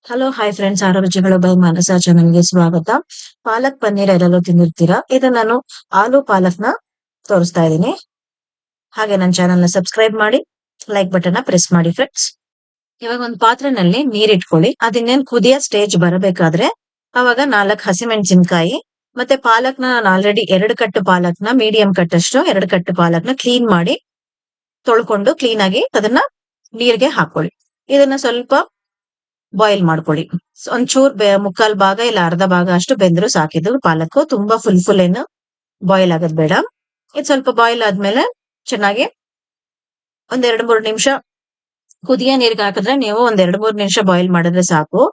Hello hi friends, ಆರೋಗ್ಯಗಳು by ಮಾನಸ ಚಾನಲ್ಗೆ ಸ್ವಾಗತ. ಪಾಲಕ್ ಪನ್ನೀರ್ ಎಲ್ಲರೂ ತಿಂದಿರ್ತೀರಾ. ಇದು ನಾನು ಆಲೂ ಪಾಲಕ್ನ ತೋರಿಸ್ತಾ ಇದ್ದೀನಿ. ಹಾಗೆ ನನ್ನ ಚಾನಲ್ ನ ಸಬ್ಸ್ಕ್ರೈಬ್ ಮಾಡಿ, ಲೈಕ್ ಬಟನ್ ನ ಪ್ರೆಸ್ ಮಾಡಿ ಫ್ರೆಂಡ್ಸ್. ಇವಾಗ ಒಂದು ಪಾತ್ರೆನಲ್ಲಿ ನೀರ್ ಇಟ್ಕೊಳ್ಳಿ. ಅದಿನ್ನೇನ್ ಕುದಿಯೋ ಸ್ಟೇಜ್ ಬರಬೇಕಾದ್ರೆ ಅವಾಗ 4 ಹಸಿಮೆಣಸಿನಕಾಯಿ ಮತ್ತೆ ಪಾಲಕ್ನ ನಾನು ಆಲ್ರೆಡಿ 2 ಕಟ್ಟು ಪಾಲಕ್ನ ಮೀಡಿಯಂ ಕಟ್ ಅಷ್ಟು 2 ಕಟ್ಟು ಪಾಲಕ್ನ ಕ್ಲೀನ್ ಮಾಡಿ ತೊಳ್ಕೊಂಡು ಕ್ಲೀನ್ ಆಗಿ ಅದನ್ನ ನೀರ್ಗೆ ಹಾಕೊಳ್ಳಿ. ಇದನ್ನ ಸ್ವಲ್ಪ ಬಾಯ್ಲ್ ಮಾಡ್ಕೊಳ್ಳಿ. ಒಂಚೂರ್ ಮುಕ್ಕಾಲ್ ಭಾಗ ಇಲ್ಲ ಅರ್ಧ ಭಾಗ ಅಷ್ಟು ಬೆಂದ್ರು ಸಾಕಿದ್ದು ಪಾಲಕ್. ತುಂಬಾ ಫುಲ್ ಏನು ಬಾಯ್ಲ್ ಆಗೋದ್ ಬೇಡ. ಇದು ಸ್ವಲ್ಪ ಬಾಯ್ಲ್ ಆದ್ಮೇಲೆ ಚೆನ್ನಾಗಿ ಒಂದ್ 2-3 ನಿಮಿಷ ಕುದಿಯ ನೀರ್ಗೆ ಹಾಕಿದ್ರೆ ನೀವು ಒಂದ್ 2-3 ನಿಮಿಷ ಬಾಯ್ಲ್ ಮಾಡಿದ್ರೆ ಸಾಕು.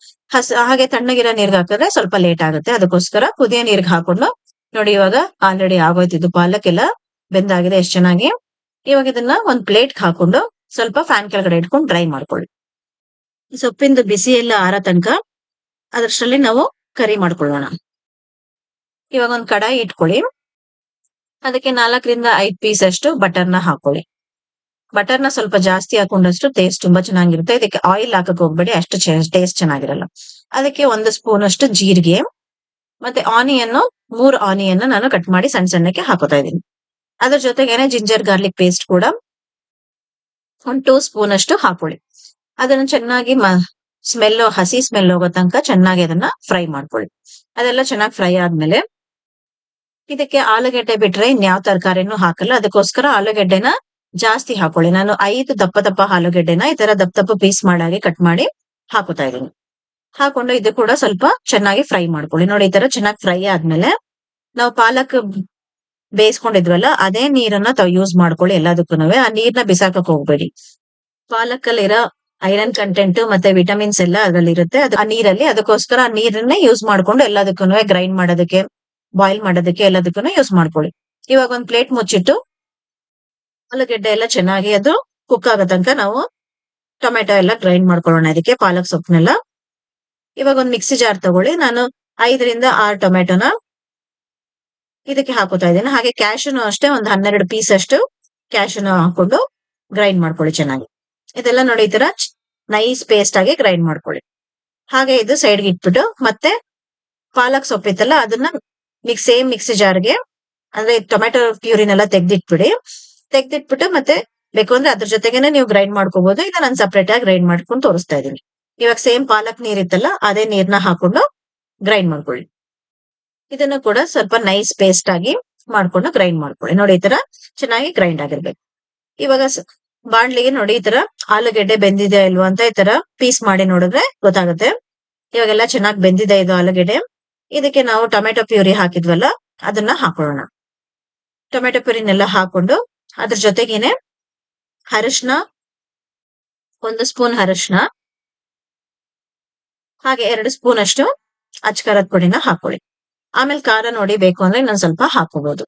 ಹಾಗೆ ತಣ್ಣಗಿರೋ ನೀರ್ಗೆ ಹಾಕಿದ್ರೆ ಸ್ವಲ್ಪ ಲೇಟ್ ಆಗುತ್ತೆ. ಅದಕ್ಕೋಸ್ಕರ ಕುದಿಯ ನೀರ್ಗೆ ಹಾಕೊಂಡು ನೋಡಿ, ಇವಾಗ ಆಲ್ರೆಡಿ ಆಗೋಯ್ತಿದ್ದು ಪಾಲಕ್ ಎಲ್ಲ ಬೆಂದಾಗಿದೆ ಎಷ್ಟು ಚೆನ್ನಾಗಿ. ಇವಾಗ ಇದನ್ನ ಒಂದ್ ಪ್ಲೇಟ್ ಹಾಕೊಂಡು ಸ್ವಲ್ಪ ಫ್ಯಾನ್ ಕೆಳಗಡೆ ಇಟ್ಕೊಂಡು ಡ್ರೈ ಮಾಡ್ಕೊಳ್ಳಿ. ಸೊಪ್ಪಿಂದು ಬಿಸಿ ಎಲ್ಲ ಆರ ತನಕ ಅದರಲ್ಲಿ ನಾವು ಕರಿ ಮಾಡ್ಕೊಳ್ಳೋಣ. ಇವಾಗ ಒಂದ್ ಕಡಾಯಿ ಇಟ್ಕೊಳ್ಳಿ. ಅದಕ್ಕೆ 4-5 ಪೀಸ್ ಅಷ್ಟು ಬಟರ್ನ ಹಾಕೊಳ್ಳಿ. ಬಟರ್ನ ಸ್ವಲ್ಪ ಜಾಸ್ತಿ ಹಾಕೊಂಡಷ್ಟು ಟೇಸ್ಟ್ ತುಂಬಾ ಚೆನ್ನಾಗಿರುತ್ತೆ. ಇದಕ್ಕೆ ಆಯಿಲ್ ಹಾಕಕ್ ಹೋಗ್ಬೇಡಿ, ಅಷ್ಟು ಟೇಸ್ಟ್ ಚೆನ್ನಾಗಿರಲ್ಲ. ಅದಕ್ಕೆ 1 ಸ್ಪೂನ್ ಅಷ್ಟು ಜೀರಿಗೆ ಮತ್ತೆ ಆನಿಯನ್ 3 ಆನಿಯನ್ ನಾನು ಕಟ್ ಮಾಡಿ ಸಣ್ಣ ಸಣ್ಣಕ್ಕೆ ಹಾಕೋತಾ ಇದ್ದೀನಿ. ಅದ್ರ ಜೊತೆಗೇನೆ ಜಿಂಜರ್ ಗಾರ್ಲಿಕ್ ಪೇಸ್ಟ್ ಕೂಡ 2 ಸ್ಪೂನ್ ಅಷ್ಟು ಹಾಕೊಳ್ಳಿ. ಅದನ್ನ ಚೆನ್ನಾಗಿ ಹಸಿ ಸ್ಮೆಲ್ ಹೋಗೋ ತನಕ ಚೆನ್ನಾಗಿ ಅದನ್ನ ಫ್ರೈ ಮಾಡ್ಕೊಳ್ಳಿ. ಅದೆಲ್ಲ ಚೆನ್ನಾಗಿ ಫ್ರೈ ಆದ್ಮೇಲೆ ಇದಕ್ಕೆ ಆಲೂಗೆಡ್ಡೆ ಬಿಟ್ರೆ ಇನ್ಯಾವ ತರಕಾರಿನೂ ಹಾಕಲ್ಲ. ಅದಕ್ಕೋಸ್ಕರ ಆಲೂಗೆಡ್ಡೆನ ಜಾಸ್ತಿ ಹಾಕೊಳ್ಳಿ. ನಾನು 5 ದಪ್ಪ ಆಲೂಗೆಡ್ಡೆನ ಈ ತರ ದಪ್ಪ ಪೀಸ್ ಮಾಡಾಗಿ ಕಟ್ ಮಾಡಿ ಹಾಕೋತಾ ಇದ್ದೀನಿ. ಹಾಕೊಂಡು ಇದು ಕೂಡ ಸ್ವಲ್ಪ ಚೆನ್ನಾಗಿ ಫ್ರೈ ಮಾಡ್ಕೊಳ್ಳಿ. ನೋಡಿ, ಈ ತರ ಚೆನ್ನಾಗಿ ಫ್ರೈ ಆದ್ಮೇಲೆ ನಾವು ಪಾಲಕ್ ಬೇಯಿಸ್ಕೊಂಡಿದ್ವಲ್ಲ ಅದೇ ನೀರನ್ನ ಯೂಸ್ ಮಾಡ್ಕೊಳ್ಳಿ ಎಲ್ಲದಕ್ಕೂ. ಆ ನೀರ್ನ ಬಿಸಾಕಕ್ ಹೋಗ್ಬೇಡಿ. ಪಾಲಕ್ ಅಲ್ಲಿರೋ ಐರನ್ ಕಂಟೆಂಟ್ ಮತ್ತೆ ವಿಟಮಿನ್ಸ್ ಎಲ್ಲ ಅದ್ರಲ್ಲಿ ಇರುತ್ತೆ ಆ ನೀರಲ್ಲಿ. ಅದಕ್ಕೋಸ್ಕರ ಆ ನೀರನ್ನೇ ಯೂಸ್ ಮಾಡ್ಕೊಂಡು ಎಲ್ಲದಕ್ಕೂ ಗ್ರೈಂಡ್ ಮಾಡೋದಕ್ಕೆ, ಬಾಯ್ಲ್ ಮಾಡೋದಕ್ಕೆ ಎಲ್ಲದಕ್ಕೂ ಯೂಸ್ ಮಾಡ್ಕೊಳ್ಳಿ. ಇವಾಗ ಒಂದ್ ಪ್ಲೇಟ್ ಮುಚ್ಚಿಟ್ಟು ಆಲೂಗೆಡ್ಡೆ ಎಲ್ಲ ಚೆನ್ನಾಗಿ ಅದು ಕುಕ್ ಆಗೋ ತನಕ ನಾವು ಟೊಮೆಟೊ ಎಲ್ಲ ಗ್ರೈಂಡ್ ಮಾಡ್ಕೊಳ್ಳೋಣ. ಇದಕ್ಕೆ ಪಾಲಕ್ ಸೊಪ್ಪನೆಲ್ಲ ಇವಾಗ ಒಂದ್ ಮಿಕ್ಸಿ ಜಾರ್ ತಗೊಳ್ಳಿ. ನಾನು 5-6 ಟೊಮೆಟೊನ ಇದಕ್ಕೆ ಹಾಕೋತಾ ಇದ್ದೀನಿ. ಹಾಗೆ ಕ್ಯಾಶುನು ಅಷ್ಟೇ ಒಂದ್ 12 ಪೀಸ್ ಅಷ್ಟು ಕ್ಯಾಶುನ ಹಾಕೊಂಡು ಗ್ರೈಂಡ್ ಮಾಡ್ಕೊಳ್ಳಿ ಚೆನ್ನಾಗಿ. ಇದೆಲ್ಲ ನೋಡಿ, ಈ ತರ ನೈಸ್ ಪೇಸ್ಟ್ ಆಗಿ ಗ್ರೈಂಡ್ ಮಾಡ್ಕೊಳ್ಳಿ. ಹಾಗೆ ಇದು ಸೈಡ್ಗೆ ಇಟ್ಬಿಟ್ಟು ಮತ್ತೆ ಪಾಲಕ್ ಸೊಪ್ಪಿತ್ತಲ್ಲ ಅದನ್ನ ಸೇಮ್ ಮಿಕ್ಸಿ ಜಾರ್ಗೆ, ಅಂದ್ರೆ ಟೊಮೆಟೊ ಪ್ಯೂರಿನೆಲ್ಲ ತೆಗ್ದಿಟ್ಬಿಟ್ಟು ಮತ್ತೆ ಬೇಕು ಅಂದ್ರೆ ಅದ್ರ ಜೊತೆಗೇನೆ ನೀವು ಗ್ರೈಂಡ್ ಮಾಡ್ಕೋಬಹುದು. ಇದು ನಾನು ಸಪ್ರೇಟ್ ಆಗಿ ಗ್ರೈಂಡ್ ಮಾಡ್ಕೊಂಡು ತೋರಿಸ್ತಾ ಇದ್ದೀನಿ. ಇವಾಗ ಸೇಮ್ ಪಾಲಕ್ ನೀರ್ ಇತ್ತಲ್ಲ ಅದೇ ನೀರ್ನ ಹಾಕೊಂಡು ಗ್ರೈಂಡ್ ಮಾಡ್ಕೊಳ್ಳಿ. ಇದನ್ನು ಕೂಡ ಸ್ವಲ್ಪ ನೈಸ್ ಪೇಸ್ಟ್ ಆಗಿ ಮಾಡ್ಕೊಂಡು ಗ್ರೈಂಡ್ ಮಾಡ್ಕೊಳ್ಳಿ. ನೋಡಿ, ಈ ತರ ಚೆನ್ನಾಗಿ ಗ್ರೈಂಡ್ ಆಗಿರ್ಬೇಕು. ಇವಾಗ ಬಾಣ್ಲಿಗೆ ನೋಡಿ, ಈ ತರ ಆಲೂಗೆಡ್ಡೆ ಬೆಂದಿದೆ ಇಲ್ವಾ ಅಂತ ಈ ತರ ಪೀಸ್ ಮಾಡಿ ನೋಡಿದ್ರೆ ಗೊತ್ತಾಗುತ್ತೆ. ಇವಾಗೆಲ್ಲ ಚೆನ್ನಾಗಿ ಬೆಂದಿದೆ ಇದು ಆಲೂಗೆಡ್ಡೆ. ಇದಕ್ಕೆ ನಾವು ಟೊಮೆಟೊ ಪ್ಯೂರಿ ಹಾಕಿದ್ವಲ್ಲ ಅದನ್ನ ಹಾಕೊಳ್ಳೋಣ. ಟೊಮೆಟೊ ಪ್ಯೂರಿನೆಲ್ಲ ಹಾಕೊಂಡು ಅದ್ರ ಜೊತೆಗೇನೆ ಅರಿಶಿನ 1 ಸ್ಪೂನ್ ಅರಿಶಿನ, ಹಾಗೆ 2 ಸ್ಪೂನ್ ಅಷ್ಟು ಅಚ್ಕಾರದ ಪುಡಿನ ಹಾಕೊಳ್ಳಿ. ಆಮೇಲೆ ಖಾರ ನೋಡಿ ಬೇಕು ಅಂದ್ರೆ ಇನ್ನೊಂದ್ ಸ್ವಲ್ಪ ಹಾಕೋಬಹುದು.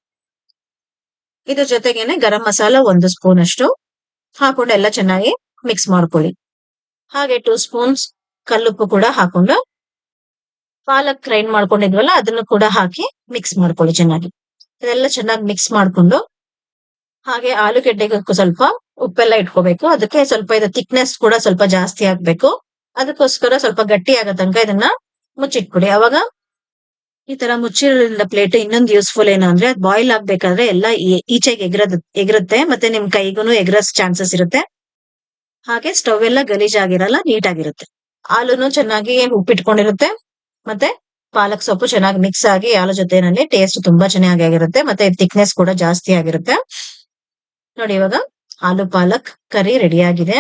ಇದ್ರ ಜೊತೆಗೇನೆ ಗರಂ ಮಸಾಲ 1 ಸ್ಪೂನ್ ಅಷ್ಟು ಹಾಕೊಂಡು ಎಲ್ಲ ಚೆನ್ನಾಗಿ ಮಿಕ್ಸ್ ಮಾಡ್ಕೊಳ್ಳಿ. ಹಾಗೆ 2 ಸ್ಪೂನ್ಸ್ ಕಲ್ಲುಪ್ಪು ಕೂಡ ಹಾಕೊಂಡು ಪಾಲಕ್ ಗ್ರೈಂಡ್ ಮಾಡ್ಕೊಂಡಿದ್ವಲ್ಲ ಅದನ್ನು ಕೂಡ ಹಾಕಿ ಮಿಕ್ಸ್ ಮಾಡ್ಕೊಳ್ಳಿ ಚೆನ್ನಾಗಿ. ಇದೆಲ್ಲ ಚೆನ್ನಾಗಿ ಮಿಕ್ಸ್ ಮಾಡ್ಕೊಂಡು ಹಾಗೆ ಆಲೂಗೆಡ್ಡೆಗೆ ಸ್ವಲ್ಪ ಉಪ್ಪೆಲ್ಲ ಇಟ್ಕೋಬೇಕು. ಅದಕ್ಕೆ ಸ್ವಲ್ಪ ಇದು ಥಿಕ್ನೆಸ್ ಕೂಡ ಸ್ವಲ್ಪ ಜಾಸ್ತಿ ಆಗ್ಬೇಕು. ಅದಕ್ಕೋಸ್ಕರ ಸ್ವಲ್ಪ ಗಟ್ಟಿ ಆಗೋ ತನಕ ಇದನ್ನ ಮುಚ್ಚಿಟ್ಬಿಡಿ. ಅವಾಗ ಈ ತರ ಮುಚ್ಚಿರೋದ್ರಿಂದ ಪ್ಲೇಟ್ ಇನ್ನೊಂದು ಯೂಸ್ಫುಲ್ ಏನು ಅಂದ್ರೆ ಅದು ಬಾಯ್ಲ್ ಆಗ್ಬೇಕಾದ್ರೆ ಎಲ್ಲ ಈಚೆಗೆ ಎಗರುತ್ತೆ ಮತ್ತೆ ನಿಮ್ ಕೈಗೂ ಎಗರಸ್ ಚಾನ್ಸಸ್ ಇರುತ್ತೆ. ಹಾಗೆ ಸ್ಟವ್ ಎಲ್ಲ ಗಲೀಜಾಗಿರಲ್ಲ, ನೀಟಾಗಿರುತ್ತೆ. ಹಾಲುನು ಚೆನ್ನಾಗಿ ಉಪ್ಪಿಟ್ಕೊಂಡಿರುತ್ತೆ ಮತ್ತೆ ಪಾಲಕ್ ಸೊಪ್ಪು ಚೆನ್ನಾಗಿ ಮಿಕ್ಸ್ ಆಗಿ ಹಾಲು ಜೊತೆನಲ್ಲಿ ಟೇಸ್ಟ್ ತುಂಬಾ ಚೆನ್ನಾಗಿರುತ್ತೆ. ಮತ್ತೆ ಥಿಕ್ನೆಸ್ ಕೂಡ ಜಾಸ್ತಿ ಆಗಿರುತ್ತೆ. ನೋಡಿ, ಇವಾಗ ಆಲೂ ಪಾಲಕ್ ಕರಿ ರೆಡಿ ಆಗಿದೆ.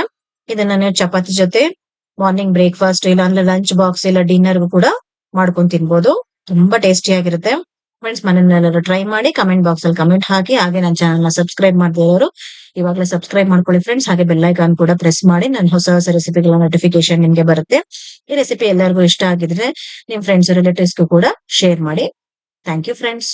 ಇದನ್ನ ನೀವು ಚಪಾತಿ ಜೊತೆ ಮಾರ್ನಿಂಗ್ ಬ್ರೇಕ್ಫಾಸ್ಟ್ ಇಲ್ಲ ಅಂದ್ರೆ ಲಂಚ್ ಬಾಕ್ಸ್ ಇಲ್ಲ ಡಿನ್ನರ್ಗೂ ಕೂಡ ಮಾಡ್ಕೊಂಡು ತಿನ್ಬೋದು. ತುಂಬಾ ಟೇಸ್ಟಿ ಆಗಿರುತ್ತೆ ಫ್ರೆಂಡ್ಸ್. ಮನೆಯಲ್ಲೆಲ್ಲರೂ ಟ್ರೈ ಮಾಡಿ ಕಮೆಂಟ್ ಬಾಕ್ಸ್ ಅಲ್ಲಿ ಕಮೆಂಟ್ ಹಾಕಿ. ಹಾಗೆ ನನ್ನ ಚಾನಲ್ ನ ಸಬ್ಸ್ಕ್ರೈಬ್ ಮಾಡದೇ ಇರೋರು ಇವಾಗಲೇ ಸಬ್ಸ್ಕ್ರೈಬ್ ಮಾಡ್ಕೊಳ್ಳಿ ಫ್ರೆಂಡ್ಸ್. ಹಾಗೆ ಬೆಲ್ ಐಕಾನ್ ಕೂಡ ಪ್ರೆಸ್ ಮಾಡಿ ನನ್ನ ಹೊಸ ರೆಸಿಪಿಗಳ ನೋಟಿಫಿಕೇಶನ್ ನಿಮ್ಗೆ ಬರುತ್ತೆ. ಈ ರೆಸಿಪಿ ಎಲ್ಲರಿಗೂ ಇಷ್ಟ ಆಗಿದ್ರೆ ನಿಮ್ ಫ್ರೆಂಡ್ಸ್ ರಿಲೇಟಿವ್ಸ್ಗೂ ಕೂಡ ಶೇರ್ ಮಾಡಿ. Thank you friends.